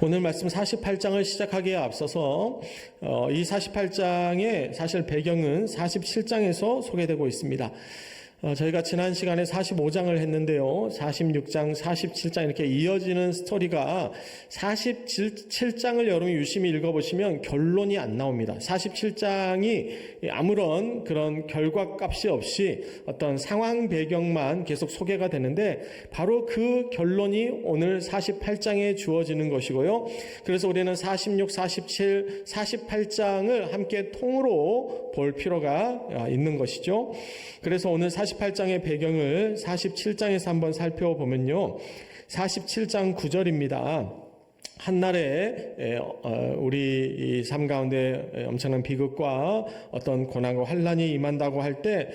오늘 말씀 48장을 시작하기에 앞서서 이 48장의 사실 배경은 47장에서 소개되고 있습니다. 저희가 지난 시간에 45장을 했는데요. 46장, 47장 이렇게 이어지는 스토리가 47장을 여러분이 유심히 읽어보시면 결론이 안 나옵니다. 47장이 아무런 그런 결과값이 없이 어떤 상황 배경만 계속 소개가 되는데 바로 그 결론이 오늘 48장에 주어지는 것이고요. 그래서 우리는 46, 47, 48장을 함께 통으로 볼 필요가 있는 것이죠. 그래서 오늘 48장의 배경을 47장에서 한번 살펴보면요. 47장 9절입니다. 한날에 우리 삶 가운데 엄청난 비극과 어떤 고난과 환난이 임한다고 할 때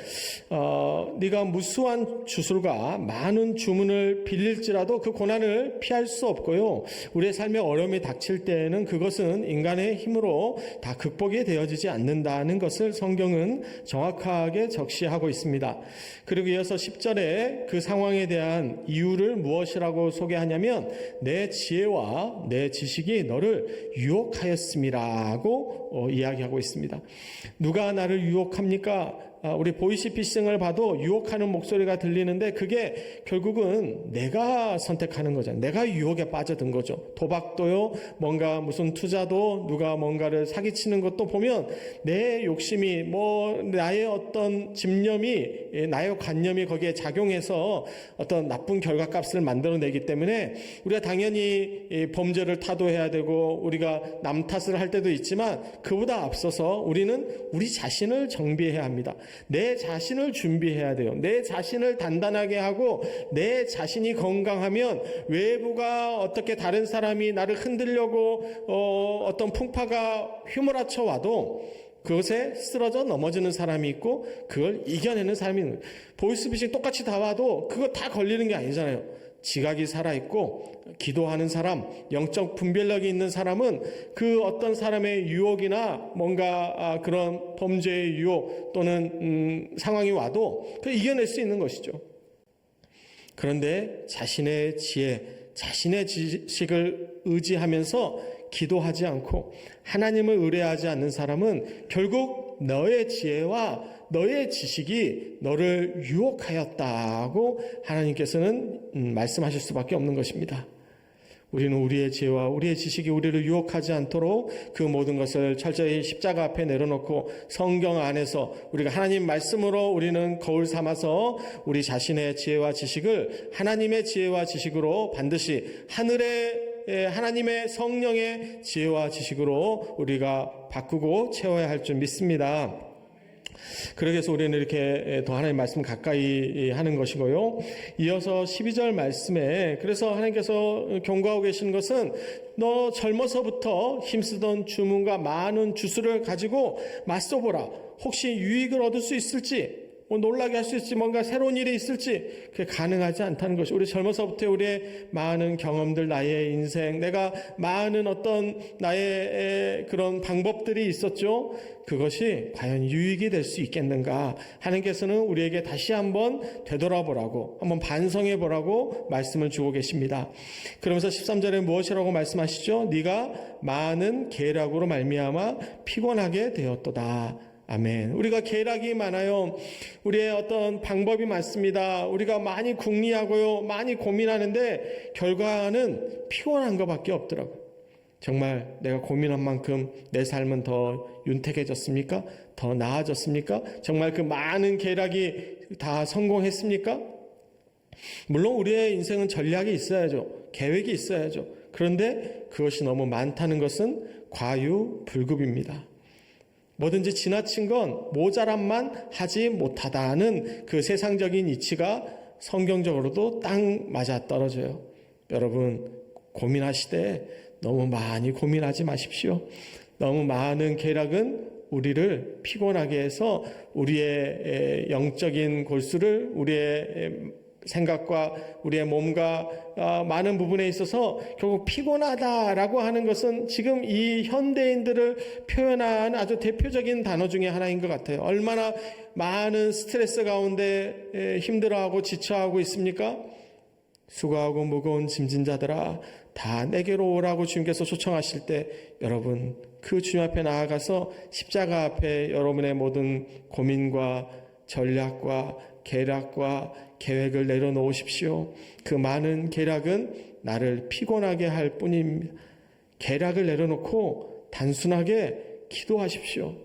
네가 무수한 주술과 많은 주문을 빌릴지라도 그 고난을 피할 수 없고요. 우리의 삶에 어려움이 닥칠 때에는 그것은 인간의 힘으로 다 극복이 되어지지 않는다는 것을 성경은 정확하게 적시하고 있습니다. 그리고 이어서 10절에 그 상황에 대한 이유를 무엇이라고 소개하냐면 내 지혜와 내 지식이 너를 유혹하였음이라고 이야기하고 있습니다. 누가 나를 유혹합니까? 우리 보이시피싱을 봐도 유혹하는 목소리가 들리는데 그게 결국은 내가 선택하는 거잖아요. 내가 유혹에 빠져든 거죠. 도박도요, 뭔가 무슨 투자도 누가 뭔가를 사기치는 것도 보면 내 욕심이 나의 어떤 집념이 나의 관념이 거기에 작용해서 어떤 나쁜 결과값을 만들어내기 때문에 우리가 당연히 범죄를 타도해야 되고 우리가 남 탓을 할 때도 있지만 그보다 앞서서 우리는 우리 자신을 정비해야 합니다. 내 자신을 준비해야 돼요. 내 자신을 단단하게 하고 내 자신이 건강하면 외부가 어떻게 다른 사람이 나를 흔들려고 어떤 풍파가 휘몰아쳐 와도 그것에 쓰러져 넘어지는 사람이 있고 그걸 이겨내는 사람이 있는 거예요. 보이스피싱 똑같이 다 와도 그거 다 걸리는 게 아니잖아요. 지각이 살아있고 기도하는 사람, 영적 분별력이 있는 사람은 그 어떤 사람의 유혹이나 뭔가 그런 범죄의 유혹 또는 상황이 와도 이겨낼 수 있는 것이죠. 그런데 자신의 지혜, 자신의 지식을 의지하면서 기도하지 않고 하나님을 의뢰하지 않는 사람은 결국 너의 지혜와 너의 지식이 너를 유혹하였다고 하나님께서는 말씀하실 수밖에 없는 것입니다. 우리는 우리의 지혜와 우리의 지식이 우리를 유혹하지 않도록 그 모든 것을 철저히 십자가 앞에 내려놓고 성경 안에서 우리가 하나님 말씀으로 우리는 거울 삼아서 우리 자신의 지혜와 지식을 하나님의 지혜와 지식으로 반드시 하나님의 성령의 지혜와 지식으로 우리가 바꾸고 채워야 할 줄 믿습니다. 그러기 위해서 우리는 이렇게 더 하나님 말씀 가까이 하는 것이고요. 이어서 12절 말씀에 그래서 하나님께서 경고하고 계시는 것은 너 젊어서부터 힘쓰던 주문과 많은 주술을 가지고 맞서보라. 혹시 유익을 얻을 수 있을지 놀라게 할 수 있을지 뭔가 새로운 일이 있을지 그게 가능하지 않다는 것이 우리 젊어서부터 우리의 많은 경험들 나의 인생 내가 많은 어떤 나의 그런 방법들이 있었죠. 그것이 과연 유익이 될 수 있겠는가. 하나님께서는 우리에게 다시 한번 되돌아보라고 한번 반성해보라고 말씀을 주고 계십니다. 그러면서 13절에 무엇이라고 말씀하시죠? 네가 많은 계략으로 말미암아 피곤하게 되었도다. 아멘. 우리가 계략이 많아요. 우리의 어떤 방법이 많습니다. 우리가 많이 궁리하고요. 많이 고민하는데 결과는 피곤한 것밖에 없더라고요. 정말 내가 고민한 만큼 내 삶은 더 윤택해졌습니까? 더 나아졌습니까? 정말 그 많은 계략이 다 성공했습니까? 물론 우리의 인생은 전략이 있어야죠. 계획이 있어야죠. 그런데 그것이 너무 많다는 것은 과유불급입니다. 뭐든지 지나친 건 모자람만 하지 못하다는 그 세상적인 이치가 성경적으로도 딱 맞아 떨어져요. 여러분 고민하시되 너무 많이 고민하지 마십시오. 너무 많은 계략은 우리를 피곤하게 해서 우리의 영적인 골수를 우리의 생각과 우리의 몸과 많은 부분에 있어서 결국 피곤하다라고 하는 것은 지금 이 현대인들을 표현한 아주 대표적인 단어 중에 하나인 것 같아요. 얼마나 많은 스트레스 가운데 힘들어하고 지쳐하고 있습니까? 수고하고 무거운 짐진 자들아 다 내게로 오라고 주님께서 초청하실 때 여러분 그 주님 앞에 나아가서 십자가 앞에 여러분의 모든 고민과 전략과 계략과 계획을 내려놓으십시오. 그 많은 계략은 나를 피곤하게 할 뿐입니다. 계략을 내려놓고 단순하게 기도하십시오.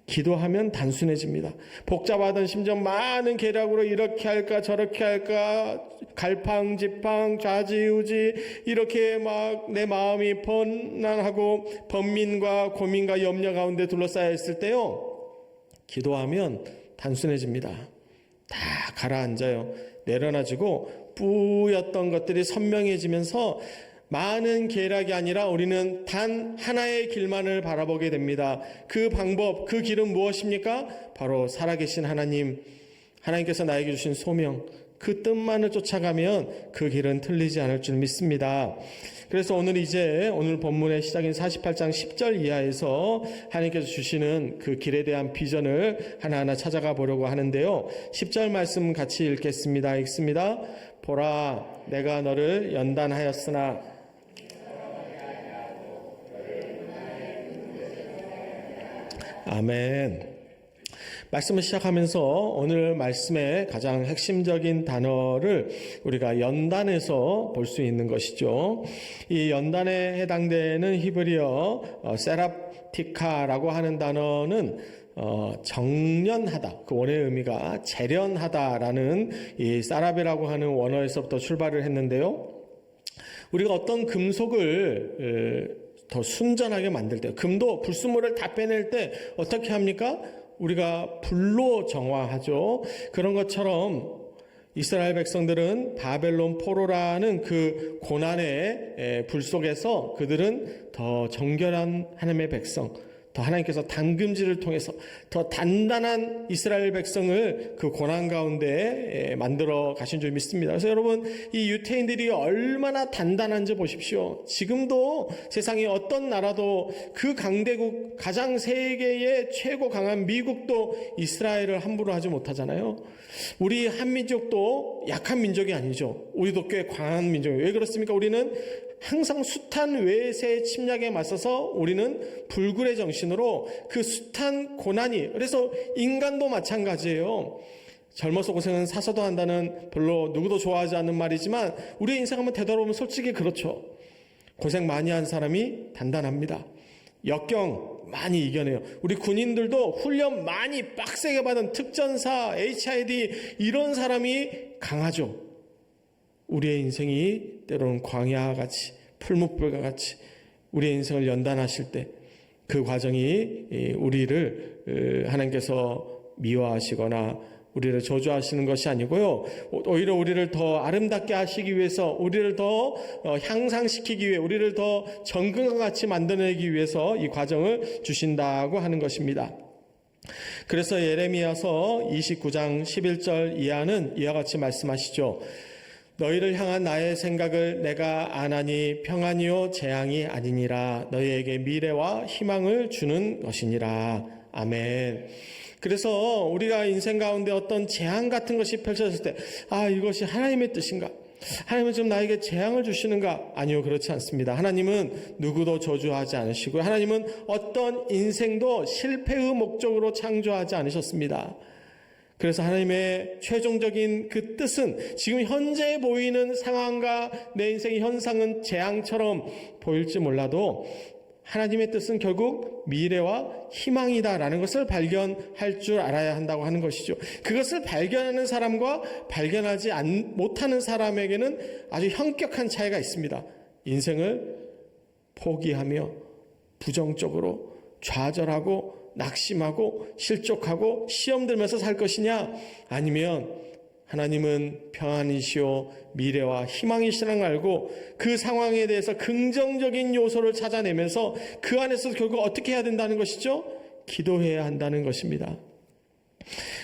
기도하면 단순해집니다. 복잡하던 심정 많은 계략으로 이렇게 할까 저렇게 할까 갈팡질팡 좌지우지 이렇게 막 내 마음이 번난하고 번민과 고민과 염려 가운데 둘러싸여 있을 때요, 기도하면 단순해집니다. 다 가라앉아요. 내려놔지고 뿌였던 것들이 선명해지면서 많은 계략이 아니라 우리는 단 하나의 길만을 바라보게 됩니다. 그 방법, 그 길은 무엇입니까? 바로 살아계신 하나님께서 나에게 주신 소명, 그 뜻만을 쫓아가면 그 길은 틀리지 않을 줄 믿습니다. 그래서 오늘 본문의 시작인 48장 10절 이하에서 하나님께서 주시는 그 길에 대한 비전을 하나하나 찾아가 보려고 하는데요. 10절 말씀 같이 읽겠습니다. 읽습니다. 보라, 내가 너를 연단하였으나 아멘. 말씀을 시작하면서 오늘 말씀의 가장 핵심적인 단어를 우리가 연단에서 볼 수 있는 것이죠. 이 연단에 해당되는 히브리어 세랍티카라고 하는 단어는 정련하다, 그 원어의 의미가 재련하다라는 이 사라베라고 하는 원어에서부터 출발을 했는데요. 우리가 어떤 금속을 더 순전하게 만들 때, 금도 불순물을 다 빼낼 때 어떻게 합니까? 우리가 불로 정화하죠. 그런 것처럼 이스라엘 백성들은 바벨론 포로라는 그 고난의 불 속에서 그들은 더 정결한 하나님의 백성, 더 하나님께서 담금질을 통해서 더 단단한 이스라엘 백성을 그 고난 가운데 만들어 가신 줄 믿습니다. 그래서 여러분, 이 유태인들이 얼마나 단단한지 보십시오. 지금도 세상의 어떤 나라도 그 강대국, 가장 세계의 최고 강한 미국도 이스라엘을 함부로 하지 못하잖아요. 우리 한민족도 약한 민족이 아니죠. 우리도 꽤 강한 민족이에요. 왜 그렇습니까? 우리는 항상 숱한 외세의 침략에 맞서서 우리는 불굴의 정신으로 그 숱한 고난이, 그래서 인간도 마찬가지예요. 젊어서 고생은 사서도 한다는 별로 누구도 좋아하지 않는 말이지만 우리의 인생 한번 되돌아보면 솔직히 그렇죠. 고생 많이 한 사람이 단단합니다. 역경 많이 이겨내요. 우리 군인들도 훈련 많이 빡세게 받은 특전사, HID 이런 사람이 강하죠. 우리의 인생이 때로는 광야같이 풀무불과 같이 우리의 인생을 연단하실 때 그 과정이 우리를 하나님께서 미워하시거나 우리를 저주하시는 것이 아니고요, 오히려 우리를 더 아름답게 하시기 위해서, 우리를 더 향상시키기 위해, 우리를 더 정금과 같이 만들어내기 위해서 이 과정을 주신다고 하는 것입니다. 그래서 예레미야서 29장 11절 이하는 이와 같이 말씀하시죠. 너희를 향한 나의 생각을 내가 아나니 평안이요 재앙이 아니니라. 너희에게 미래와 희망을 주는 것이니라. 아멘. 그래서 우리가 인생 가운데 어떤 재앙 같은 것이 펼쳐졌을 때, 이것이 하나님의 뜻인가? 하나님은 지금 나에게 재앙을 주시는가? 아니요, 그렇지 않습니다. 하나님은 누구도 저주하지 않으시고요, 하나님은 어떤 인생도 실패의 목적으로 창조하지 않으셨습니다. 그래서 하나님의 최종적인 그 뜻은 지금 현재 보이는 상황과 내 인생의 현상은 재앙처럼 보일지 몰라도 하나님의 뜻은 결국 미래와 희망이다라는 것을 발견할 줄 알아야 한다고 하는 것이죠. 그것을 발견하는 사람과 발견하지 못하는 사람에게는 아주 현격한 차이가 있습니다. 인생을 포기하며 부정적으로 좌절하고 낙심하고 실족하고 시험 들면서 살 것이냐, 아니면 하나님은 평안이시오 미래와 희망이시라는 걸 알고 그 상황에 대해서 긍정적인 요소를 찾아내면서 그 안에서 결국 어떻게 해야 된다는 것이죠? 기도해야 한다는 것입니다.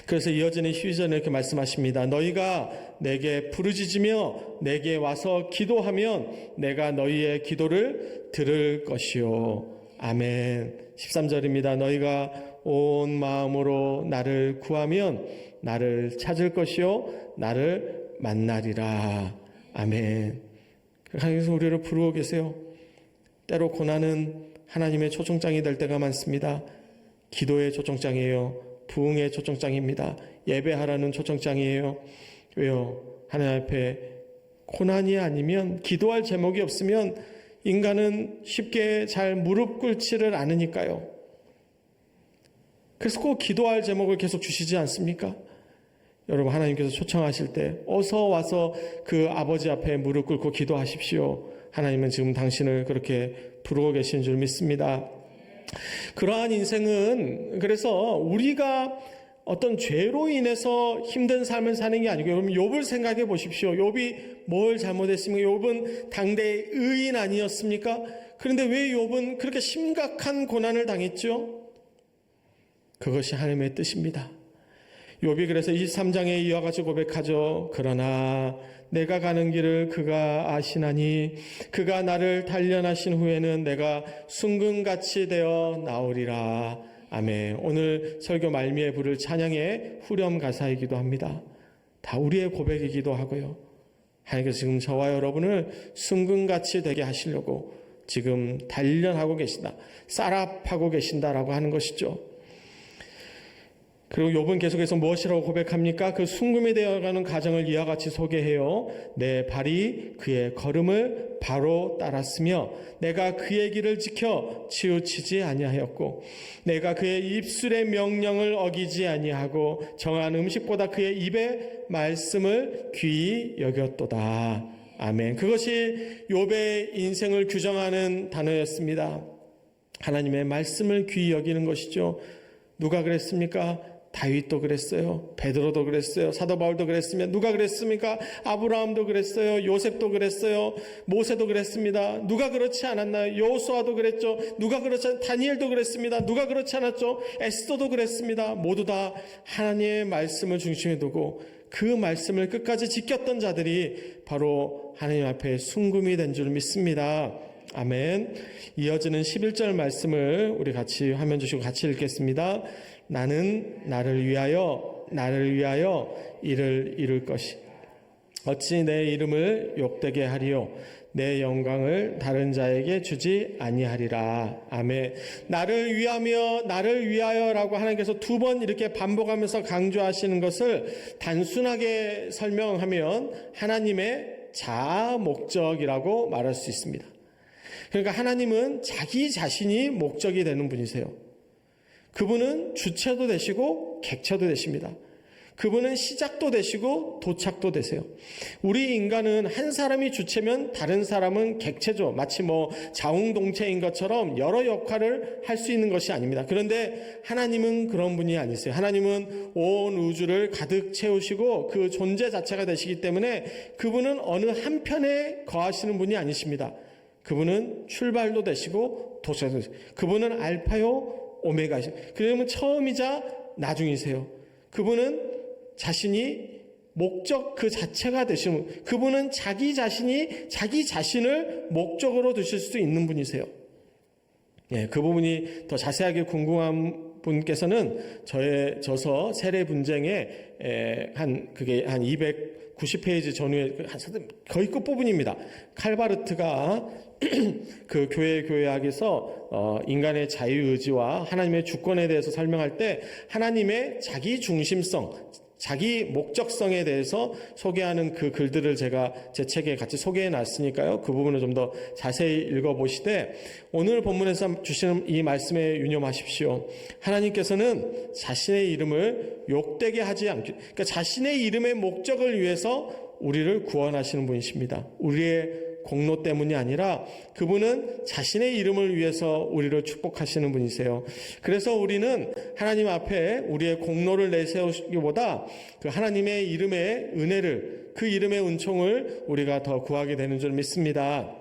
그래서 이어지는 휴전에 이렇게 말씀하십니다. 너희가 내게 부르짖으며 내게 와서 기도하면 내가 너희의 기도를 들을 것이요. 아멘. 13절입니다. 너희가 온 마음으로 나를 구하면 나를 찾을 것이요 나를 만나리라. 아멘. 하나님께서 우리를 부르고 계세요. 때로 고난은 하나님의 초청장이 될 때가 많습니다. 기도의 초청장이에요. 부흥의 초청장입니다. 예배하라는 초청장이에요. 왜요? 하나님 앞에 고난이 아니면, 기도할 제목이 없으면 인간은 쉽게 잘 무릎 꿇지를 않으니까요. 그래서 꼭 기도할 제목을 계속 주시지 않습니까? 여러분, 하나님께서 초청하실 때 어서 와서 그 아버지 앞에 무릎 꿇고 기도하십시오. 하나님은 지금 당신을 그렇게 부르고 계신 줄 믿습니다. 그러한 인생은, 그래서 우리가 어떤 죄로 인해서 힘든 삶을 사는 게 아니고, 여러분 욥을 생각해 보십시오. 욥이 뭘 잘못했습니까? 욥은 당대의 의인 아니었습니까? 그런데 왜 욥은 그렇게 심각한 고난을 당했죠? 그것이 하나님의 뜻입니다. 욥이 그래서 23장에 이와 같이 고백하죠. 그러나 내가 가는 길을 그가 아시나니 그가 나를 단련하신 후에는 내가 순금같이 되어 나오리라. 아멘. 오늘 설교 말미에 부를 찬양의 후렴 가사이기도 합니다. 다 우리의 고백이기도 하고요. 하나님께서 지금 저와 여러분을 순금같이 되게 하시려고 지금 단련하고 계신다, 쌀압하고 계신다라고 하는 것이죠. 그리고 욥은 계속해서 무엇이라고 고백합니까? 그 순금이 되어가는 과정을 이와 같이 소개해요. 내 발이 그의 걸음을 바로 따랐으며 내가 그의 길을 지켜 치우치지 아니하였고 내가 그의 입술의 명령을 어기지 아니하고 정한 음식보다 그의 입의 말씀을 귀히 여겼도다. 아멘. 그것이 욥의 인생을 규정하는 단어였습니다. 하나님의 말씀을 귀히 여기는 것이죠. 누가 그랬습니까? 다윗도 그랬어요. 베드로도 그랬어요. 사도 바울도 그랬으면 누가 그랬습니까? 아브라함도 그랬어요. 요셉도 그랬어요. 모세도 그랬습니다. 누가 그렇지 않았나요? 여호수아도 그랬죠. 누가 그렇지 않 다니엘도 그랬습니다. 누가 그렇지 않았죠? 에스더도 그랬습니다. 모두 다 하나님의 말씀을 중심에 두고 그 말씀을 끝까지 지켰던 자들이 바로 하나님 앞에 순금이 된 줄 믿습니다. 아멘. 이어지는 11절 말씀을 우리 같이 화면 주시고 같이 읽겠습니다. 나는 나를 위하여 이를 이룰 것이 어찌 내 이름을 욕되게 하리요 내 영광을 다른 자에게 주지 아니하리라. 아멘. 나를 위하여라고 하나님께서 두 번 이렇게 반복하면서 강조하시는 것을 단순하게 설명하면 하나님의 자아 목적이라고 말할 수 있습니다. 그러니까 하나님은 자기 자신이 목적이 되는 분이세요. 그분은 주체도 되시고 객체도 되십니다. 그분은 시작도 되시고 도착도 되세요. 우리 인간은 한 사람이 주체면 다른 사람은 객체죠. 마치 자웅동체인 것처럼 여러 역할을 할 수 있는 것이 아닙니다. 그런데 하나님은 그런 분이 아니세요. 하나님은 온 우주를 가득 채우시고 그 존재 자체가 되시기 때문에 그분은 어느 한편에 거하시는 분이 아니십니다. 그분은 출발도 되시고 도착도 되시고 그분은 알파요 오메가이세요. 그러면 처음이자 나중이세요. 그분은 자신이 목적 그 자체가 되시는 분. 그분은 자기 자신을 목적으로 두실 수 있는 분이세요. 그 부분이 더 자세하게 궁금한 분께서는 저서 세례 분쟁에 그게 한 290페이지 전후에 거의 끝부분입니다. 칼바르트가 그 교회학에서 인간의 자유의지와 하나님의 주권에 대해서 설명할 때 하나님의 자기 중심성, 자기 목적성에 대해서 소개하는 그 글들을 제가 제 책에 같이 소개해 놨으니까요. 그 부분을 좀 더 자세히 읽어보시되 오늘 본문에서 주시는 이 말씀에 유념하십시오. 하나님께서는 자신의 이름을 욕되게 하지 않기, 그러니까 자신의 이름의 목적을 위해서 우리를 구원하시는 분이십니다. 우리의 공로 때문이 아니라 그분은 자신의 이름을 위해서 우리를 축복하시는 분이세요. 그래서 우리는 하나님 앞에 우리의 공로를 내세우기보다 그 하나님의 이름의 은혜를, 그 이름의 은총을 우리가 더 구하게 되는 줄 믿습니다.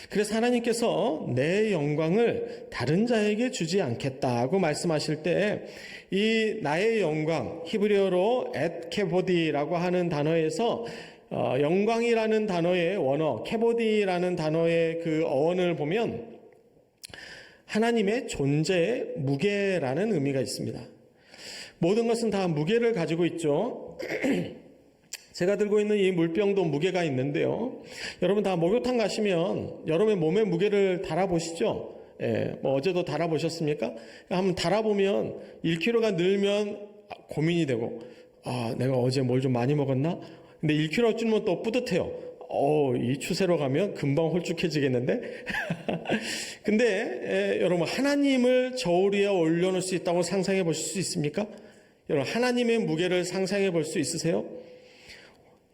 그래서 하나님께서 내 영광을 다른 자에게 주지 않겠다고 말씀하실 때 이 나의 영광, 히브리어로 앳케보디라고 하는 단어에서 영광이라는 단어의 원어, 케보디라는 단어의 그 어원을 보면 하나님의 존재의 무게라는 의미가 있습니다. 모든 것은 다 무게를 가지고 있죠. 제가 들고 있는 이 물병도 무게가 있는데요. 여러분 다 목욕탕 가시면 여러분의 몸에 무게를 달아보시죠. 뭐 어제도 달아보셨습니까? 한번 달아보면 1kg가 늘면 고민이 되고, 내가 어제 뭘 좀 많이 먹었나? 근데 1kg 줄면 또 뿌듯해요. 이 추세로 가면 금방 홀쭉해지겠는데? 근데 여러분, 하나님을 저울 위에 올려놓을 수 있다고 상상해 보실 수 있습니까? 여러분, 하나님의 무게를 상상해 볼 수 있으세요?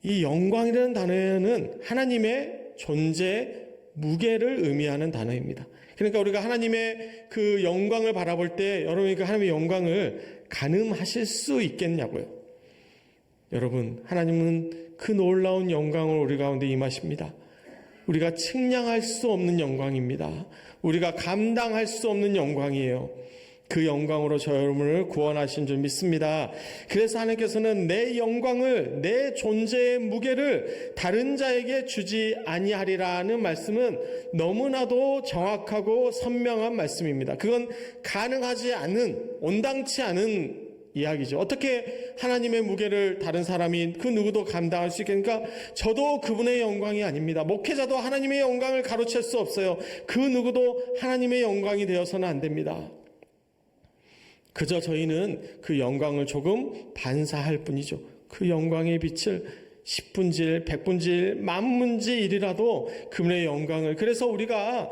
이 영광이라는 단어는 하나님의 존재, 무게를 의미하는 단어입니다. 그러니까 우리가 하나님의 그 영광을 바라볼 때 여러분이 그 하나님의 영광을 가늠하실 수 있겠냐고요. 여러분, 하나님은 그 놀라운 영광을 우리 가운데 임하십니다. 우리가 측량할 수 없는 영광입니다. 우리가 감당할 수 없는 영광이에요. 그 영광으로 저 여러분을 구원하신 줄 믿습니다. 그래서 하나님께서는 내 영광을, 내 존재의 무게를 다른 자에게 주지 아니하리라는 말씀은 너무나도 정확하고 선명한 말씀입니다. 그건 가능하지 않은, 온당치 않은 이야기죠. 어떻게 하나님의 무게를 다른 사람이 그 누구도 감당할 수 있겠습니까? 저도 그분의 영광이 아닙니다. 목회자도 하나님의 영광을 가로챌 수 없어요. 그 누구도 하나님의 영광이 되어서는 안 됩니다. 그저 저희는 그 영광을 조금 반사할 뿐이죠. 그 영광의 빛을 10분질, 100분질, 만분질 1이라도 그분의 영광을, 그래서 우리가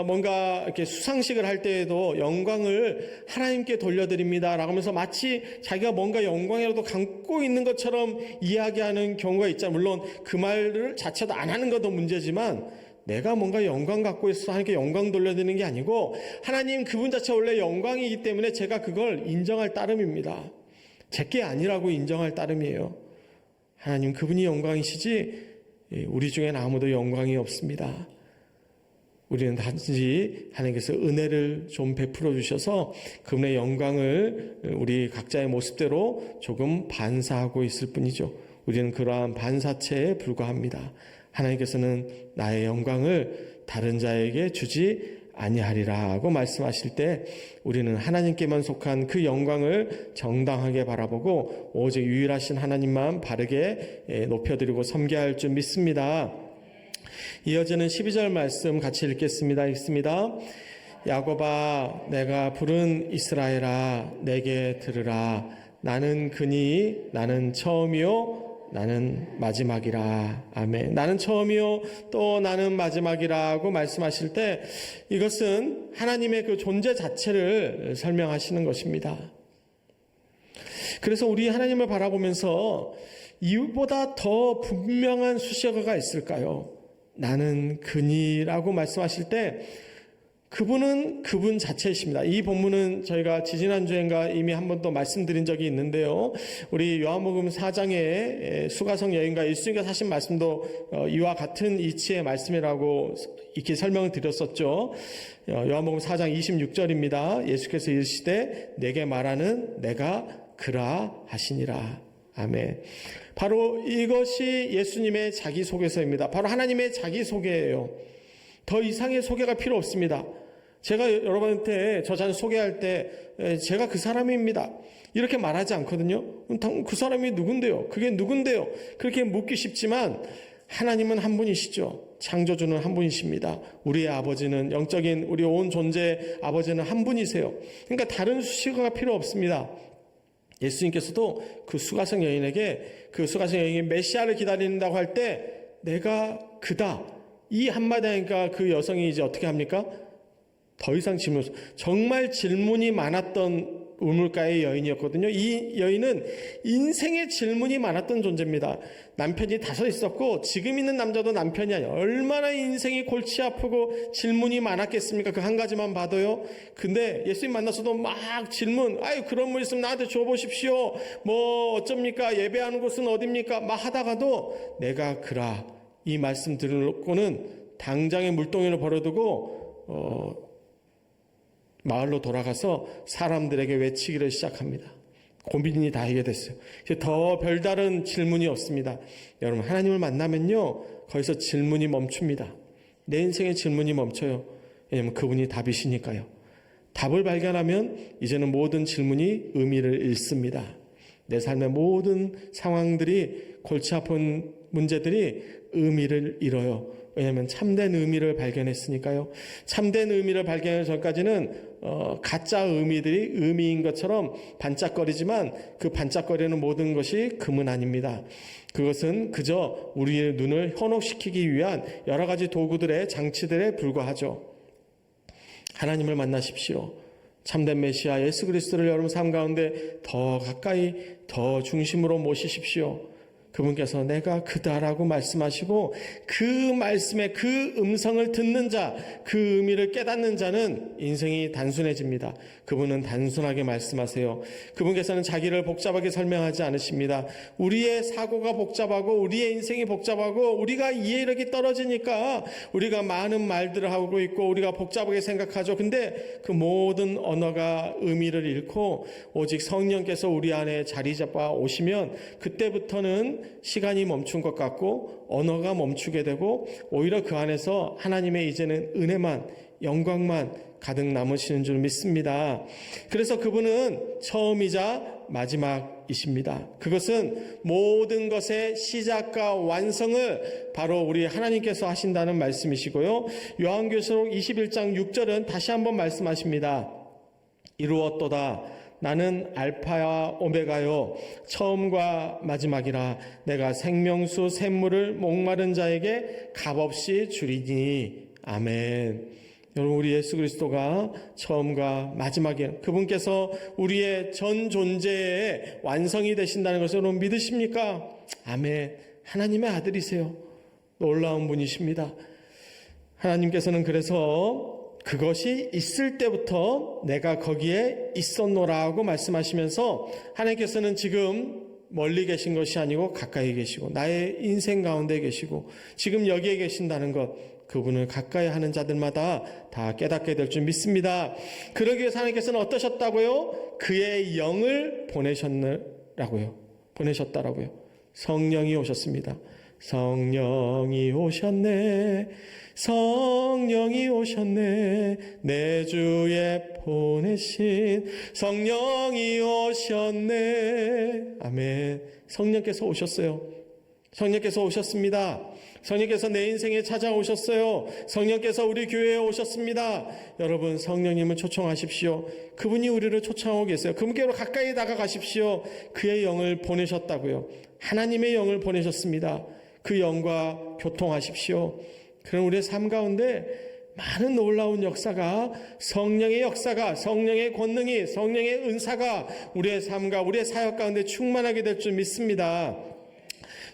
뭔가 이렇게 수상식을 할 때에도 영광을 하나님께 돌려드립니다 라고 하면서 마치 자기가 뭔가 영광이라도 갖고 있는 것처럼 이야기하는 경우가 있잖아요. 물론 그 말을 자체도 안 하는 것도 문제지만, 내가 뭔가 영광 갖고 있어서 하나님께 영광 돌려드리는 게 아니고, 하나님 그분 자체가 원래 영광이기 때문에 제가 그걸 인정할 따름입니다. 제게 아니라고 인정할 따름이에요. 하나님 그분이 영광이시지 우리 중엔 아무도 영광이 없습니다. 우리는 단지 하나님께서 은혜를 좀 베풀어 주셔서 그분의 영광을 우리 각자의 모습대로 조금 반사하고 있을 뿐이죠. 우리는 그러한 반사체에 불과합니다. 하나님께서는 나의 영광을 다른 자에게 주지 아니하리라고 말씀하실 때 우리는 하나님께만 속한 그 영광을 정당하게 바라보고 오직 유일하신 하나님만 바르게 높여드리고 섬겨야 할 줄 믿습니다. 이어지는 12절 말씀 같이 읽겠습니다. 읽습니다. 야곱아, 내가 부른 이스라엘아, 내게 들으라. 나는 그니 나는 처음이요 나는 마지막이라. 아멘. 나는 처음이요 또 나는 마지막이라고 말씀하실 때 이것은 하나님의 그 존재 자체를 설명하시는 것입니다. 그래서 우리 하나님을 바라보면서 이보다 더 분명한 수식어가 있을까요? 나는 그니라고 말씀하실 때 그분은 그분 자체이십니다. 이 본문은 저희가 지지난주엔가 이미 한 번 더 말씀드린 적이 있는데요. 우리 요한복음 4장의 수가성 여인과 일순이가 하신 말씀도 이와 같은 이치의 말씀이라고 이렇게 설명을 드렸었죠. 요한복음 4장 26절입니다. 예수께서 이르시되 내게 말하는 내가 그라 하시니라. 아멘. 바로 이것이 예수님의 자기소개서입니다. 바로 하나님의 자기소개예요. 더 이상의 소개가 필요 없습니다. 제가 여러분한테 저 자신 소개할 때 제가 그 사람입니다 이렇게 말하지 않거든요. 그 사람이 누군데요? 그게 누군데요? 그렇게 묻기 쉽지만 하나님은 한 분이시죠. 창조주는 한 분이십니다. 우리의 아버지는, 영적인 우리 온 존재의 아버지는 한 분이세요. 그러니까 다른 수식어가 필요 없습니다. 예수님께서도 그 수가성 여인에게, 그 수가성 여인이 메시아를 기다린다고 할 때 내가 그다, 이 한마디 하니까 그 여성이 이제 어떻게 합니까? 더 이상 질문, 정말 질문이 많았던 우물가의 여인이었거든요. 이 여인은 인생의 질문이 많았던 존재입니다. 남편이 5 있었고 지금 있는 남자도 남편이 아니에요. 얼마나 인생이 골치 아프고 질문이 많았겠습니까? 그 한 가지만 봐도요. 근데 예수님 만나서도 막 질문, 아유 그런 분 있으면 나한테 줘보십시오. 뭐 어쩝니까? 예배하는 곳은 어딥니까? 막 하다가도 내가 그라, 이 말씀 들고는 당장에 물동이를 버려두고 마을로 돌아가서 사람들에게 외치기를 시작합니다. 고민이 다 해결됐어요. 이제 더 별다른 질문이 없습니다. 여러분, 하나님을 만나면요 거기서 질문이 멈춥니다. 내 인생의 질문이 멈춰요. 왜냐하면 그분이 답이시니까요. 답을 발견하면 이제는 모든 질문이 의미를 잃습니다. 내 삶의 모든 상황들이, 골치 아픈 문제들이 의미를 잃어요. 왜냐하면 참된 의미를 발견했으니까요. 참된 의미를 발견하기 전까지는 가짜 의미들이 의미인 것처럼 반짝거리지만 그 반짝거리는 모든 것이 금은 아닙니다. 그것은 그저 우리의 눈을 현혹시키기 위한 여러 가지 도구들의 장치들에 불과하죠. 하나님을 만나십시오. 참된 메시아 예수 그리스도를 여러분 삶 가운데 더 가까이, 더 중심으로 모시십시오. 그분께서 내가 그다라고 말씀하시고 그 말씀의 그 음성을 듣는 자, 그 의미를 깨닫는 자는 인생이 단순해집니다. 그분은 단순하게 말씀하세요. 그분께서는 자기를 복잡하게 설명하지 않으십니다. 우리의 사고가 복잡하고 우리의 인생이 복잡하고 우리가 이해력이 떨어지니까 우리가 많은 말들을 하고 있고 우리가 복잡하게 생각하죠. 근데 그 모든 언어가 의미를 잃고 오직 성령께서 우리 안에 자리 잡아 오시면 그때부터는 시간이 멈춘 것 같고 언어가 멈추게 되고 오히려 그 안에서 하나님의 이제는 은혜만, 영광만 가득 남으시는 줄 믿습니다. 그래서 그분은 처음이자 마지막이십니다. 그것은 모든 것의 시작과 완성을 바로 우리 하나님께서 하신다는 말씀이시고요. 요한계시록 21장 6절은 다시 한번 말씀하십니다. 이루었도다. 나는 알파와 오메가요 처음과 마지막이라. 내가 생명수 샘물을 목마른 자에게 값없이 주리니. 아멘. 여러분, 우리 예수 그리스도가 처음과 마지막이에요. 그분께서 우리의 전 존재의 완성이 되신다는 것을 여러분 믿으십니까? 아멘. 하나님의 아들이세요. 놀라운 분이십니다. 하나님께서는 그래서 그것이 있을 때부터 내가 거기에 있었노라고 말씀하시면서 하나님께서는 지금 멀리 계신 것이 아니고 가까이 계시고 나의 인생 가운데 계시고 지금 여기에 계신다는 것, 그분을 가까이 하는 자들마다 다 깨닫게 될 줄 믿습니다. 그러기 위해서 하나님께서는 어떠셨다고요? 그의 영을 보내셨다라고요. 성령이 오셨습니다. 성령이 오셨네. 성령이 오셨네. 내 주에 보내신 성령이 오셨네. 아멘. 성령께서 오셨어요. 성령께서 오셨습니다. 성령께서 내 인생에 찾아오셨어요. 성령께서 우리 교회에 오셨습니다. 여러분, 성령님을 초청하십시오. 그분이 우리를 초청하고 계세요. 그분께로 가까이 다가가십시오. 그의 영을 보내셨다고요. 하나님의 영을 보내셨습니다. 그 영과 교통하십시오. 그럼 우리의 삶 가운데 많은 놀라운 역사가, 성령의 역사가, 성령의 권능이, 성령의 은사가 우리의 삶과 우리의 사역 가운데 충만하게 될 줄 믿습니다.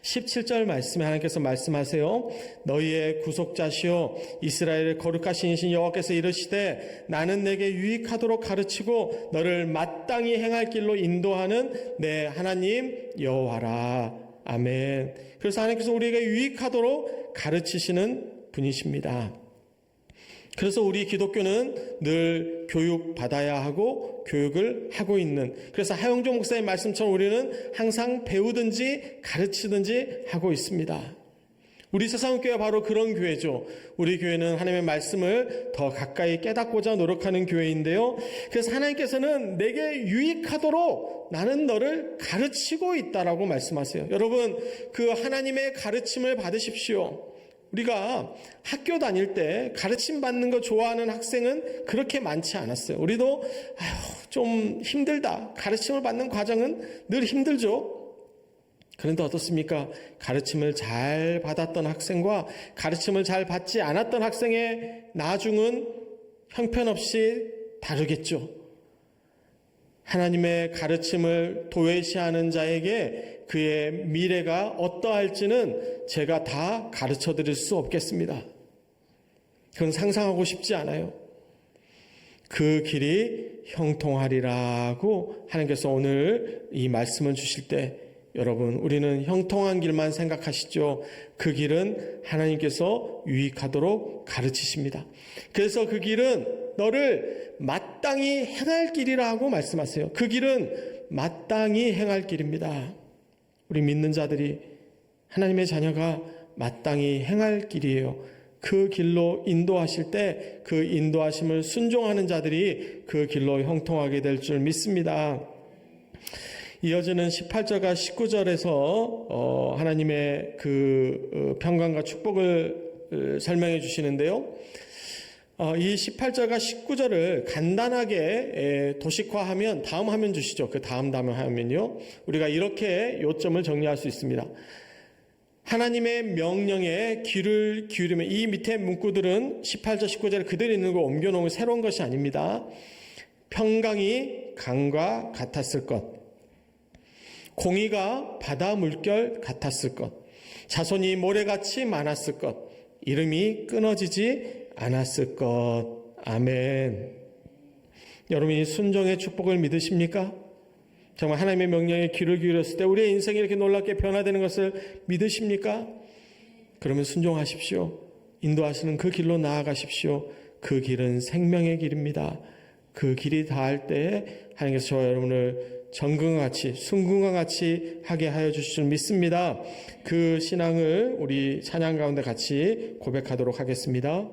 17절 말씀에 하나님께서 말씀하세요. 너희의 구속자시오 이스라엘의 거룩하신 이신 여호와께서 이르시되 나는 내게 유익하도록 가르치고 너를 마땅히 행할 길로 인도하는 내 하나님 여호와라. 아멘. 그래서 하나님께서 우리에게 유익하도록 가르치시는 분이십니다. 그래서 우리 기독교는 늘 교육받아야 하고 교육을 하고 있는, 그래서 하영조 목사의 말씀처럼 우리는 항상 배우든지 가르치든지 하고 있습니다. 우리 세상교회가 바로 그런 교회죠. 우리 교회는 하나님의 말씀을 더 가까이 깨닫고자 노력하는 교회인데요. 그래서 하나님께서는 내게 유익하도록 나는 너를 가르치고 있다라고 말씀하세요. 여러분, 그 하나님의 가르침을 받으십시오. 우리가 학교 다닐 때 가르침 받는 거 좋아하는 학생은 그렇게 많지 않았어요. 우리도 좀 힘들다. 가르침을 받는 과정은 늘 힘들죠. 그런데 어떻습니까? 가르침을 잘 받았던 학생과 가르침을 잘 받지 않았던 학생의 나중은 형편없이 다르겠죠. 하나님의 가르침을 도외시하는 자에게 그의 미래가 어떠할지는 제가 다 가르쳐 드릴 수 없겠습니다. 그건 상상하고 싶지 않아요. 그 길이 형통하리라고 하나님께서 오늘 이 말씀을 주실 때 여러분, 우리는 형통한 길만 생각하시죠. 그 길은 하나님께서 유익하도록 가르치십니다. 그래서 그 길은 너를 마땅히 행할 길이라고 말씀하세요. 그 길은 마땅히 행할 길입니다. 우리 믿는 자들이, 하나님의 자녀가 마땅히 행할 길이에요. 그 길로 인도하실 때 그 인도하심을 순종하는 자들이 그 길로 형통하게 될 줄 믿습니다. 이어지는 18절과 19절에서 하나님의 그 평강과 축복을 설명해 주시는데요. 이 18절과 19절을 간단하게 도식화하면 다음 화면 주시죠. 그 다음 화면요. 우리가 이렇게 요점을 정리할 수 있습니다. 하나님의 명령에 귀를 기울이면, 이 밑에 문구들은 18절, 19절에 그대로 있는 거 옮겨놓은 새로운 것이 아닙니다. 평강이 강과 같았을 것, 공의가 바다 물결 같았을 것, 자손이 모래같이 많았을 것, 이름이 끊어지지 않았을 것. 아멘. 여러분이 순종의 축복을 믿으십니까? 정말 하나님의 명령에 귀를 기울였을 때 우리의 인생이 이렇게 놀랍게 변화되는 것을 믿으십니까? 그러면 순종하십시오. 인도하시는 그 길로 나아가십시오. 그 길은 생명의 길입니다. 그 길이 닿을 때에 하나님께서 저와 여러분을 정금과 같이, 순금과 같이 하게 하여 주실 줄 믿습니다. 그 신앙을 우리 찬양 가운데 같이 고백하도록 하겠습니다.